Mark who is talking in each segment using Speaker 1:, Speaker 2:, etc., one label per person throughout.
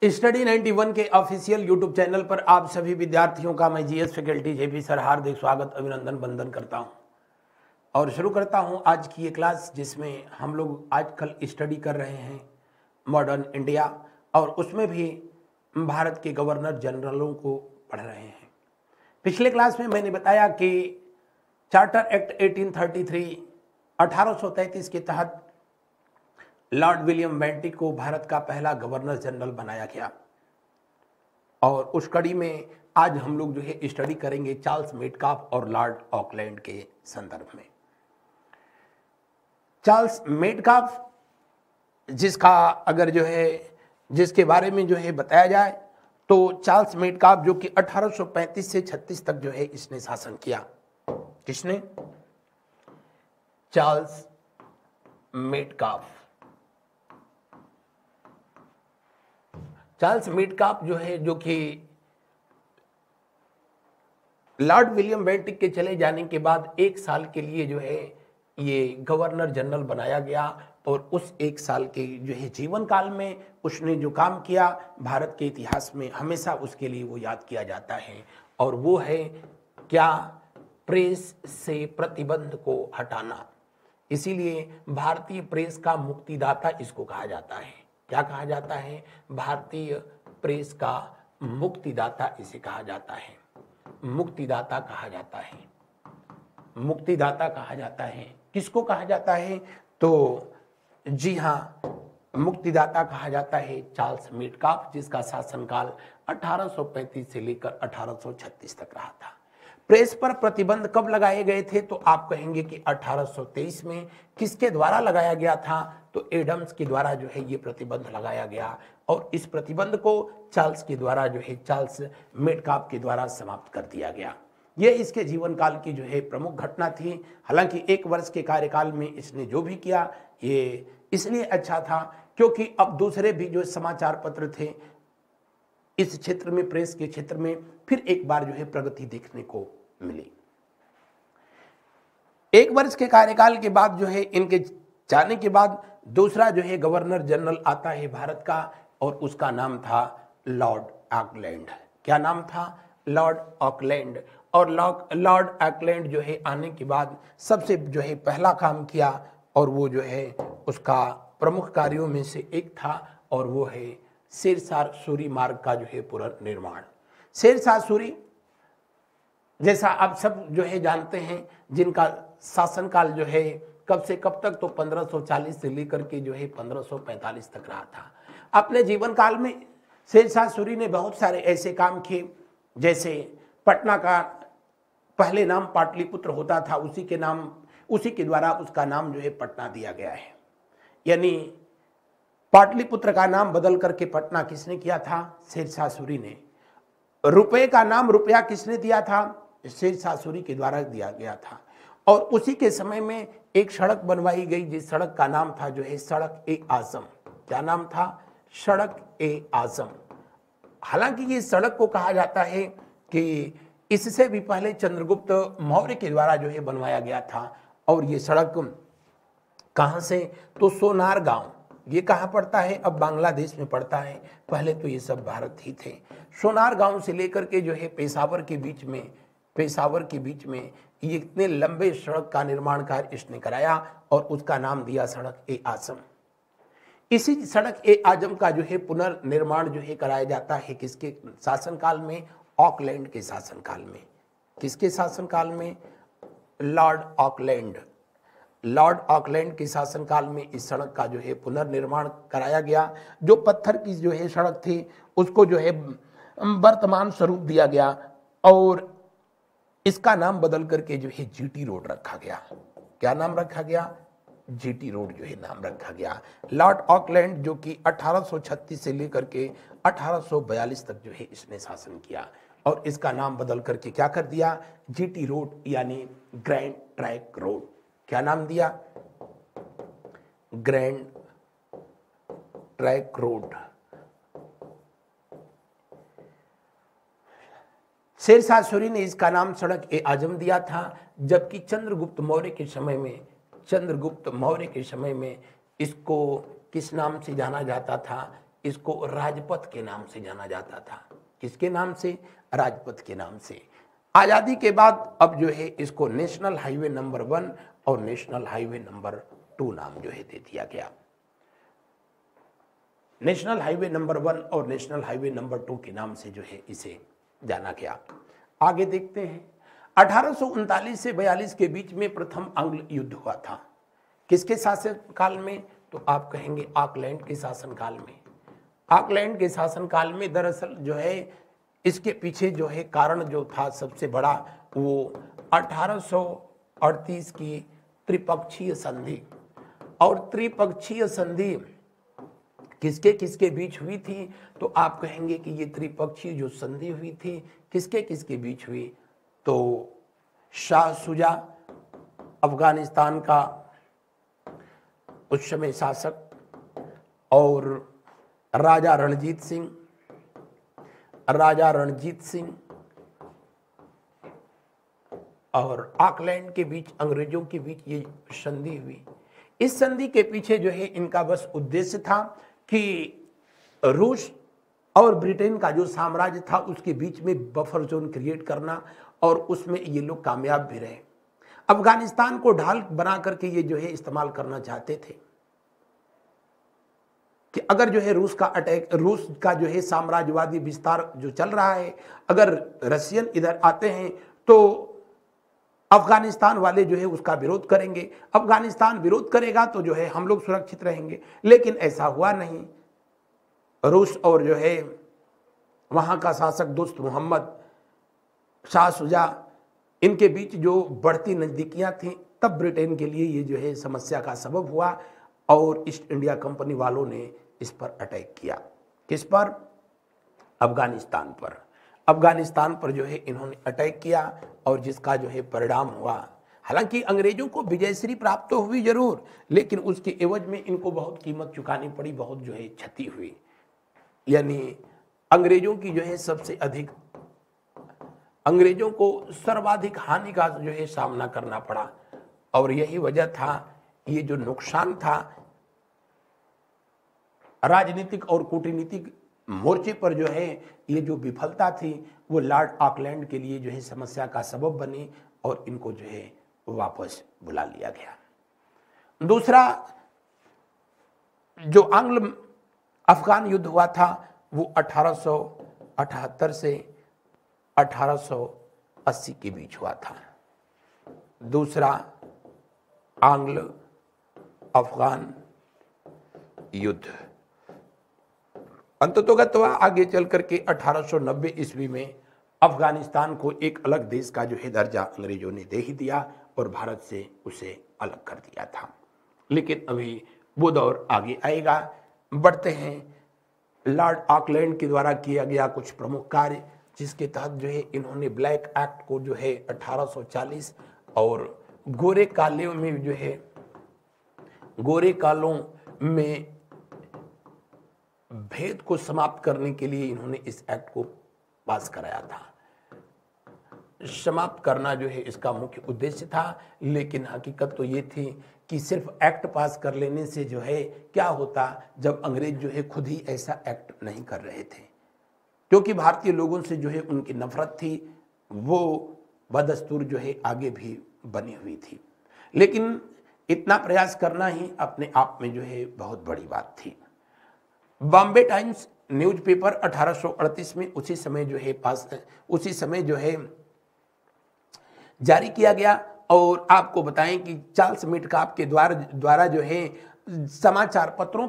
Speaker 1: Study 91 के official YouTube channel पर आप सभी विद्यार्थियों का मैं जीएस फैकल्टी जेपी सर हार्दिक स्वागत अभिनंदन वंदन करता हूं और शुरू करता हूं आज की ये क्लास जिसमें हम लोग आजकल स्टडी कर रहे हैं मॉडर्न इंडिया और उसमें भी भारत के गवर्नर जनरलों को पढ़ रहे हैं। पिछले क्लास में मैंने बताया कि चार्टर एक्ट 1833 1833 के तहत लॉर्ड विलियम बेंटिक को भारत का पहला गवर्नर जनरल बनाया गया और उस कड़ी में आज हम लोग जो है स्टडी करेंगे चार्ल्स मेटकाफ और लॉर्ड ऑकलैंड के संदर्भ में। चार्ल्स मेटकाफ जिसके बारे में जो है बताया जाए तो चार्ल्स मेटकाफ जो कि 1835 से 36 तक जो है इसने शासन किया। किसने? Charles Metcalfe. चार्ल्स मेटकाफ जो कि लॉर्ड विलियम बेंटिक के चले जाने के बाद एक साल के लिए जो है ये गवर्नर जनरल बनाया गया और उस एक साल के जो है जीवन काल में उसने जो काम किया भारत के इतिहास में हमेशा उसके लिए वो याद किया जाता है और वो है क्या? प्रेस से प्रतिबंध को हटाना। इसीलिए भारतीय प्रेस का मुक्तिदाता इसको कहा जाता है। क्या कहा जाता है? भारतीय प्रेस का मुक्तिदाता इसे कहा जाता है। मुक्तिदाता कहा जाता है। मुक्तिदाता कहा जाता है। किसको कहा जाता है? तो जी हाँ, मुक्तिदाता कहा जाता है चार्ल्स मेटकाफ, जिसका शासनकाल 1835 से लेकर 1836 तक रहा था। प्रेस पर प्रतिबंध कब लगाए गए थे? तो आप कहेंगे कि 1823 में। किसके द्वारा लगाया गया था? तो एडम्स के द्वारा जो है ये प्रतिबंध लगाया गया और इस प्रतिबंध को चार्ल्स के द्वारा जो है चार्ल्स मेटकाफ के द्वारा समाप्त कर दिया गया। ये इसके जीवन काल की जो है प्रमुख घटना थी। हालांकि 1 वर्ष के कार्यकाल में इसने जो भी किया ये इसलिए अच्छा था क्योंकि अब दूसरे भी जो समाचार पत्र थे इस क्षेत्र में, प्रेस के क्षेत्र में फिर एक बार जो है प्रगति देखने को मिली। 1 वर्ष के कार्यकाल के बाद जो है इनके जाने के बाद दूसरा जो है गवर्नर जनरल आता है भारत का और उसका नाम था लॉर्ड ऑकलैंड। क्या नाम था? Lord Auckland. और लॉर्ड ऑकलैंड जो है आने के बाद सबसे जो है पहला काम किया और वो जो है उसका प्रमुख कार्यों में से एक था और वो है सिरसा सूरी मार्ग का जो है पुनर्निर्माण। सिरसा सूरी जैसा आप सब जो है जानते हैं, जिनका शासनकाल जो है कब से कब तक, तो 1540 से लेकर के जो है 1545 तक रहा था। अपने जीवन काल में शेरशाह सूरी ने बहुत सारे ऐसे काम किए, जैसे पटना का पहले नाम पाटलिपुत्र होता था, उसी के द्वारा उसका नाम जो है पटना दिया गया है। यानी पाटलिपुत्र का नाम बदल करके पटना किसने किया था? शेरशाह सूरी ने। रुपए का नाम रुपया किसने दिया था? शेरशाह सूरी के द्वारा दिया गया था। और उसी के समय में एक सड़क बनवाई गई जिस सड़क का नाम था जो है सड़क ए आजम। क्या नाम था? सड़क ए आजम। हालांकि ये सड़क को कहा जाता है कि इससे भी पहले चंद्रगुप्त मौर्य के द्वारा जो है बनवाया गया था। और ये सड़क कहां से? तो सोनार गांव। ये कहाँ पड़ता है? अब बांग्लादेश में पड़ता है। पहले तो ये सब भारत ही थे। सोनार गांव से लेकर के जो है पेशावर के बीच में ये इतने लंबे सड़क का निर्माण कार्य इसने कराया और उसका नाम दिया सड़क ए आजम। इसी सड़क ए आजम का जो है पुनर्निर्माण जो है कराया जाता है किसके शासनकाल में? ऑकलैंड के शासनकाल में। किसके शासनकाल में? Lord Auckland. लॉर्ड ऑकलैंड के शासनकाल में इस सड़क का जो है पुनर्निर्माण कराया गया। जो पत्थर की जो है सड़क थी उसको जो है वर्तमान स्वरूप दिया गया और इसका नाम बदल करके जो है जीटी रोड रखा गया। क्या नाम रखा गया? जीटी रोड जो है नाम रखा गया। लॉर्ड ऑकलैंड जो कि 1836 से लेकर के 1842 तक जो है इसने शासन किया और इसका नाम बदल करके क्या कर दिया? जीटी रोड यानी ग्रैंड ट्रैंक रोड। क्या नाम दिया? Grand trunk road. Shershah Suri ने इसका नाम सड़क ए आजम दिया था, जबकि चंद्रगुप्त मौर्य के समय में इसको किस नाम से जाना जाता था? इसको राजपथ के नाम से जाना जाता था। किसके नाम से? राजपथ के नाम से। आजादी के बाद अब जो है इसको नेशनल हाईवे नंबर 1 और नेशनल हाईवे नंबर 2 नाम जो है दे दिया गया। नेशनल हाईवे नंबर 1 और नेशनल हाईवे नंबर 2 के नाम से जो है इसे जाना गया। आगे देखते हैं, 1839 से 42 के बीच में प्रथम आंग्ल युद्ध हुआ था। किसके शासन काल में? तो आप कहेंगे ऑकलैंड के शासन काल में। ऑकलैंड के शासन काल में दरअसल जो है इसके पीछे जो है कारण जो था सबसे बड़ा, वो 1838 की त्रिपक्षीय संधि। और त्रिपक्षीय संधि किसके किसके बीच हुई थी? तो आप कहेंगे कि ये त्रिपक्षीय जो संधि हुई थी किसके किसके बीच हुई? तो शाह शुजा अफगानिस्तान का उस समय शासक और राजा रणजीत सिंह और ऑकलैंड के बीच, अंग्रेजों के बीच ये संधि हुई। इस संधि के पीछे जो है इनका बस उद्देश्य था कि रूस और ब्रिटेन का जो साम्राज्य था उसके बीच में बफर जोन क्रिएट करना, और उसमें ये लोग कामयाब भी रहे। अफगानिस्तान को ढाल बना करके ये जो है इस्तेमाल करना चाहते थे कि अगर जो है रूस का जो है साम्राज्यवादी विस्तार जो चल रहा है, अगर रशियन इधर आते हैं तो अफगानिस्तान वाले जो है उसका विरोध करेंगे, अफगानिस्तान विरोध करेगा तो जो है हम लोग सुरक्षित रहेंगे। लेकिन ऐसा हुआ नहीं। रूस और जो है वहां का शासक दोस्त मोहम्मद शाह शुजा, इनके बीच जो बढ़ती नजदीकियां थी, तब ब्रिटेन के लिए ये जो है समस्या का सबब हुआ और ईस्ट इंडिया कंपनी वालों ने इस पर अटैक किया। किस पर? अफगानिस्तान पर। अफगानिस्तान पर जो है इन्होंने अटैक किया और जिसका जो है परिणाम हुआ, हालांकि अंग्रेजों को विजयश्री प्राप्त तो हुई जरूर, लेकिन उसके एवज में इनको बहुत कीमत चुकानी पड़ी, बहुत जो है क्षति हुई। यानी अंग्रेजों की जो है अंग्रेजों को सर्वाधिक हानि का जो है सामना करना पड़ा। और यही वजह था, ये जो नुकसान था राजनीतिक और कूटनीतिक मोर्चे पर जो है, ये जो विफलता थी वो लॉर्ड ऑकलैंड के लिए जो है समस्या का सबब बनी और इनको जो है वापस बुला लिया गया। दूसरा जो आंग्ल अफगान युद्ध हुआ था वो 1878 से 1880 के बीच हुआ था। दूसरा आंग्ल अफगान युद्ध अंततोगत आगे चल करके 1890 ईस्वी में अफगानिस्तान को एक अलग देश का जो है दर्जा अंग्रेजों ने दे ही दिया और भारत से उसे अलग कर दिया था। लेकिन अभी वो दौर आगे आएगा। बढ़ते हैं, लॉर्ड ऑकलैंड के द्वारा किया गया कुछ प्रमुख कार्य, जिसके तहत जो है इन्होंने ब्लैक एक्ट को जो है 1840 और गोरे कालों में जो है गोरे कालों में भेद को समाप्त करने के लिए इन्होंने इस एक्ट को पास कराया था। समाप्त करना जो है इसका मुख्य उद्देश्य था, लेकिन हकीकत तो ये थी कि सिर्फ एक्ट पास कर लेने से जो है क्या होता, जब अंग्रेज जो है खुद ही ऐसा एक्ट नहीं कर रहे थे, क्योंकि भारतीय लोगों से जो है उनकी नफरत थी, वो बदस्तूर जो है आगे भी बनी हुई थी। लेकिन इतना प्रयास करना ही अपने आप में जो है बहुत बड़ी बात थी। बॉम्बे टाइम्स न्यूज़पेपर 1838 में उसी समय जो है जारी किया गया। और आपको बताएं कि चार्ल्स मेटकाफ के द्वारा जो है समाचार पत्रों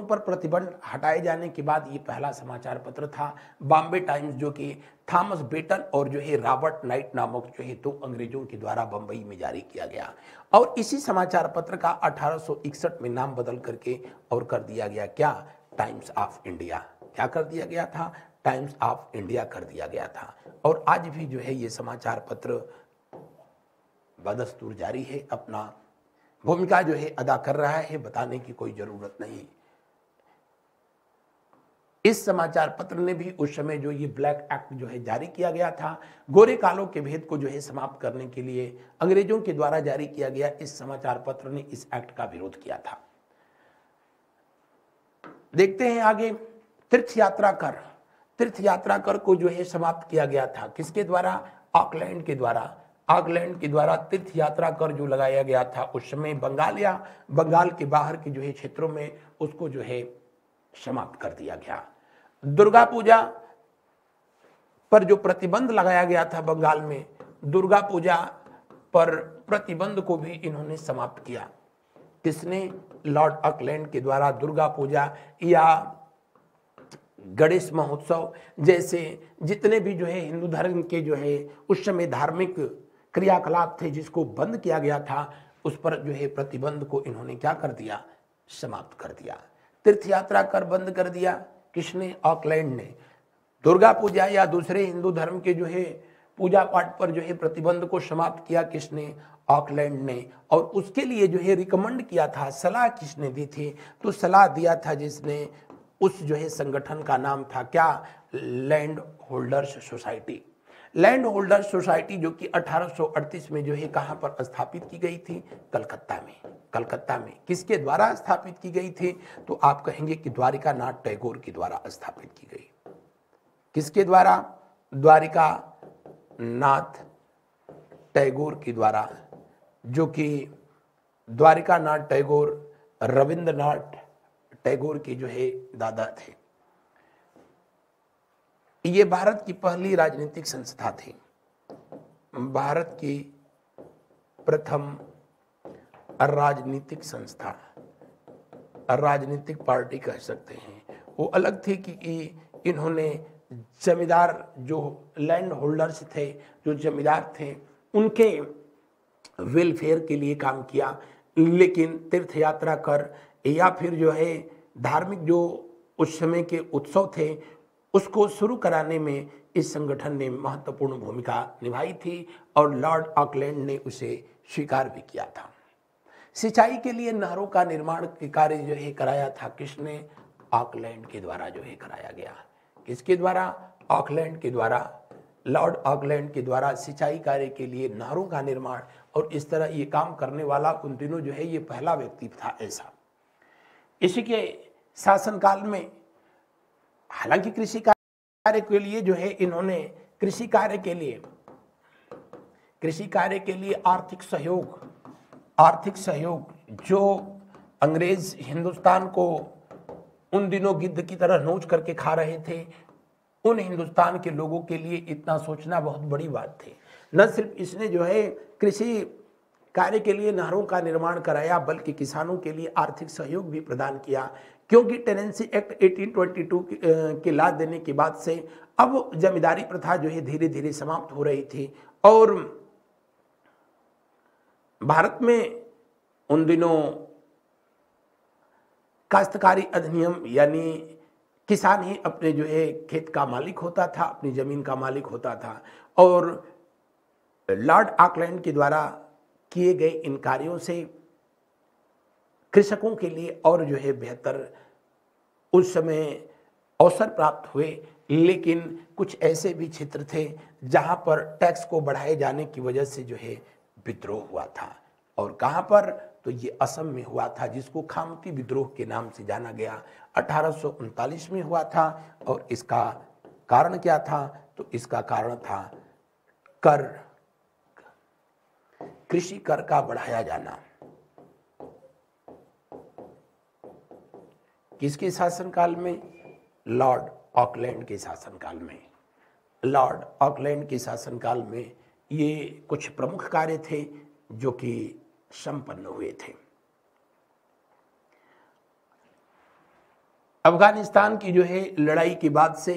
Speaker 1: पर प्रतिबंध हटाए जाने के बाद ये पहला समाचार पत्र था बॉम्बे टाइम्स, जो कि थॉमस बेटन और जो है रॉबर्ट नाइट नामक जो है 2 अंग्रेजों के द्वारा बंबई में जारी किया गया। और इसी समाचार पत्र का 1861 में नाम बदल करके और कर दिया गया क्या? Times of India. क्या कर दिया गया था? टाइम्स ऑफ इंडिया कर दिया गया था। और आज भी जो है ये समाचार पत्र बदस्तूर जारी है, अपना भूमिका जो है अदा कर रहा है, बताने की कोई जरूरत नहीं। इस समाचार पत्र ने भी उस समय जो ये ब्लैक एक्ट जो है जारी किया गया था, गोरे कालों के भेद को जो है समाप्त करने के लिए अंग्रेजों के द्वारा जारी किया गया, इस समाचार पत्र ने इस एक्ट का विरोध किया था। देखते हैं आगे, तीर्थ यात्रा कर। तीर्थ यात्रा कर को जो है समाप्त किया गया था, किसके द्वारा? ऑकलैंड के द्वारा। ऑकलैंड के द्वारा तीर्थ यात्रा कर जो लगाया गया था, उस समय बंगाल या बंगाल के बाहर के जो है क्षेत्रों में उसको जो है समाप्त कर दिया गया। दुर्गा पूजा पर जो प्रतिबंध लगाया गया था बंगाल में, दुर्गा पूजा पर प्रतिबंध को भी इन्होंने समाप्त किया। किसने? लॉर्ड ऑकलैंड के द्वारा दुर्गा पूजा या गणेश महोत्सव जैसे जितने भी जो है हिंदू धर्म के जो है उस समय धार्मिक क्रियाकलाप थे जिसको बंद किया गया था, उस पर जो है प्रतिबंध को इन्होंने क्या कर दिया? समाप्त कर दिया। तीर्थ यात्रा कर बंद कर दिया किसने? ऑकलैंड ने। दुर्गा पूजा या दूसरे हिंदू धर्म के जो है पूजा पाठ पर जो है प्रतिबंध को समाप्त किया किसने? ऑकलैंड ने। और उसके लिए जो है रिकमेंड किया था, सलाह किसने दी थी? तो सलाह दिया था जिसने, उस जो है संगठन का नाम था क्या? Land holders society. Land holders society जो कि 1838 में जो है कहां पर स्थापित की गई थी? कलकत्ता में। कलकत्ता में किसके द्वारा स्थापित की गई थी? तो आप कहेंगे कि द्वारिका नाथ टैगोर के द्वारा स्थापित की गई। किसके द्वारा? द्वारिका नाथ टैगोर के द्वारा, जो कि द्वारिका नाथ टैगोर रविंद्रनाथ टैगोर के जो है दादा थे। ये भारत की पहली राजनीतिक संस्था थी, भारत की प्रथम राजनीतिक संस्था, राजनीतिक पार्टी कह सकते हैं। वो अलग थी कि इन्होंने जमींदार जो लैंड होल्डर्स थे, जो जमींदार थे, उनके वेलफेयर के लिए काम किया। लेकिन तीर्थ यात्रा कर या फिर जो है धार्मिक जो उस समय के उत्सव थे उसको शुरू कराने में इस संगठन ने महत्वपूर्ण भूमिका निभाई थी और लॉर्ड ऑकलैंड ने उसे स्वीकार भी किया था। सिंचाई के लिए नहरों का निर्माण के कार्य जो है कराया था किसने? ऑकलैंड के द्वारा जो है कराया गया। किसके द्वारा? ऑकलैंड के द्वारा। लॉर्ड ऑकलैंड के द्वारा सिंचाई कार्य के लिए नहरों का निर्माण, और इस तरह ये काम करने वाला उन दिनों जो है ये पहला व्यक्ति था ऐसा। इसी के शासनकाल में हालांकि कृषि कार्य के लिए जो है इन्होंने कृषि कार्य के लिए आर्थिक सहयोग जो अंग्रेज हिंदुस्तान को उन दिनों गिद्ध की तरह नोच करके खा रहे थे, उन हिंदुस्तान के लोगों के लिए इतना सोचना बहुत बड़ी बात थी। न सिर्फ इसने जो है कृषि कार्य के लिए नहरों का निर्माण कराया, बल्कि किसानों के लिए आर्थिक सहयोग भी प्रदान किया, क्योंकि टेनेंसी एक्ट 1822 के ला देने के बाद से अब जमींदारी प्रथा जो है धीरे धीरे समाप्त हो रही थी। और भारत में उन दिनों काश्तकारी अधिनियम, यानी किसान ही अपने जो है खेत का मालिक होता था, अपनी जमीन का मालिक होता था। और लॉर्ड ऑकलैंड के द्वारा किए गए इन कार्यों से कृषकों के लिए और जो है बेहतर उस समय अवसर प्राप्त हुए। लेकिन कुछ ऐसे भी क्षेत्र थे जहां पर टैक्स को बढ़ाए जाने की वजह से जो है विद्रोह हुआ था। और कहां पर? तो ये असम में हुआ था, जिसको खामती विद्रोह के नाम से जाना गया। 1839 में हुआ था। और इसका कारण क्या था? तो इसका कारण था कर, कृषि कर का बढ़ाया जाना। किसके शासनकाल में? लॉर्ड ऑकलैंड के शासनकाल में। लॉर्ड ऑकलैंड के शासनकाल में ये कुछ प्रमुख कार्य थे जो कि संपन्न हुए थे। अफगानिस्तान की जो है लड़ाई के बाद से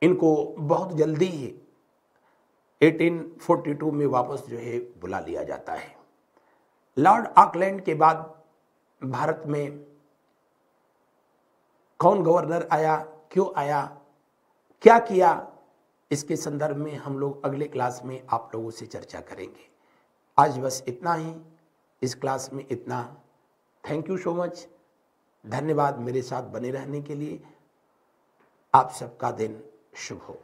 Speaker 1: इनको बहुत जल्दी ही 1842 में वापस जो है बुला लिया जाता है। लॉर्ड ऑकलैंड के बाद भारत में कौन गवर्नर आया, क्यों आया, क्या किया, इसके संदर्भ में हम लोग अगले क्लास में आप लोगों से चर्चा करेंगे। आज बस इतना ही, इस क्लास में इतना। थैंक यू सो मच, धन्यवाद मेरे साथ बने रहने के लिए। आप सबका दिन शुभ हो।